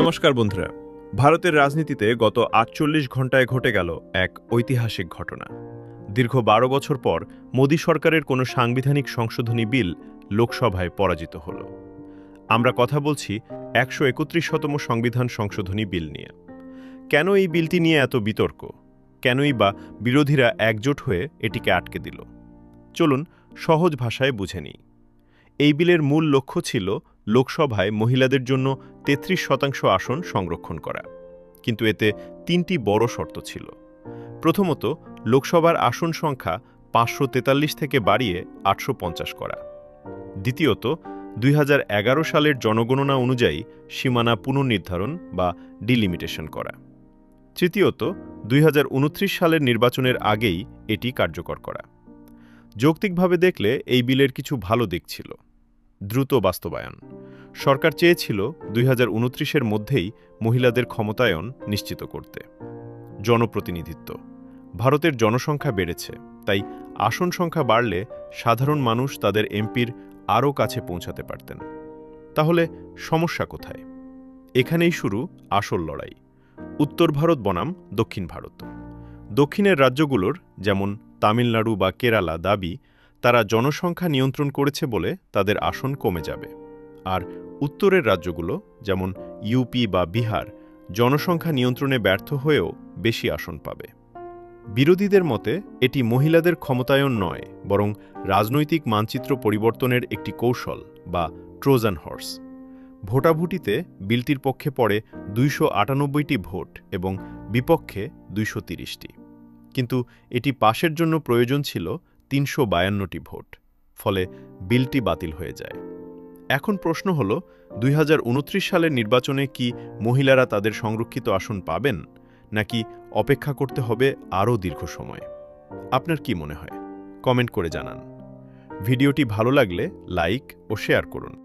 নমস্কার বন্ধুরা। ভারতের রাজনীতিতে গত ৪৮ ঘন্টায় ঘটে গেল এক ঐতিহাসিক ঘটনা। দীর্ঘ ১২ বছর পর মোদী সরকারের কোনো সাংবিধানিক সংশোধনী বিল লোকসভায় পরাজিত হল। আমরা কথা বলছি ১৩১তম সংবিধান সংশোধনী বিল নিয়ে। কেন এই বিলটি নিয়ে এত বিতর্ক? কেনই বা বিরোধীরা একজোট হয়ে এটিকে আটকে দিল? চলুন সহজ ভাষায় বুঝে নিই। এই বিলের মূল লক্ষ্য ছিল লোকসভায় মহিলাদের জন্য ৩৩% আসন সংরক্ষণ করা। কিন্তু এতে ৩টি বড় শর্ত ছিল। প্রথমত, লোকসভার আসন সংখ্যা ৫৪৩ থেকে বাড়িয়ে ৮৫০ করা। দ্বিতীয়ত, ২০১১ সালের জনগণনা অনুযায়ী সীমানা পুনর্নির্ধারণ বা ডিলিমিটেশন করা। তৃতীয়ত, ২০২৯ সালের নির্বাচনের আগেই এটি কার্যকর করা। যৌক্তিকভাবে দেখলে এই বিলের কিছু ভালো দিক ছিল। দ্রুত বাস্তবায়ন। সরকার চেয়েছিল ২০২৯-এর মধ্যেই মহিলাদের ক্ষমতায়ন নিশ্চিত করতে। জনপ্রতিনিধিত্ব। ভারতের জনসংখ্যা বেড়েছে, তাই আসন সংখ্যা বাড়লে সাধারণ মানুষ তাদের এমপির আরও কাছে পৌঁছাতে পারতেন। তাহলে সমস্যা কোথায়? এখানেই শুরু আসল লড়াই। উত্তর ভারত বনাম দক্ষিণ ভারত। দক্ষিণের রাজ্যগুলোর, যেমন তামিলনাড়ু বা কেরালা, দাবি তারা জনসংখ্যা নিয়ন্ত্রণ করেছে বলে তাদের আসন কমে যাবে। আর উত্তরের রাজ্যগুলো, যেমন ইউপি বা বিহার, জনসংখ্যা নিয়ন্ত্রণে ব্যর্থ হয়েও বেশি আসন পাবে। বিরোধীদের মতে এটি মহিলাদের ক্ষমতায়ন নয়, বরং রাজনৈতিক মানচিত্র পরিবর্তনের একটি কৌশল বা ট্রোজান হর্স। ভোটাভুটিতে বিলটির পক্ষে পড়ে ২৯৮টি ভোট এবং বিপক্ষে ২৩০টি। কিন্তু এটি পাশের জন্য প্রয়োজন ছিল ৩৫২টি ভোট। ফলে বিলটি বাতিল হয়ে যায়। এখন প্রশ্ন হল, ২০২৯ সালের নির্বাচনে কি মহিলারা তাদের সংরক্ষিত আসন পাবেন, নাকি অপেক্ষা করতে হবে আরও দীর্ঘ সময়? আপনার কি মনে হয়? কমেন্ট করে জানান। ভিডিওটি ভালো লাগলে লাইক ও শেয়ার করুন।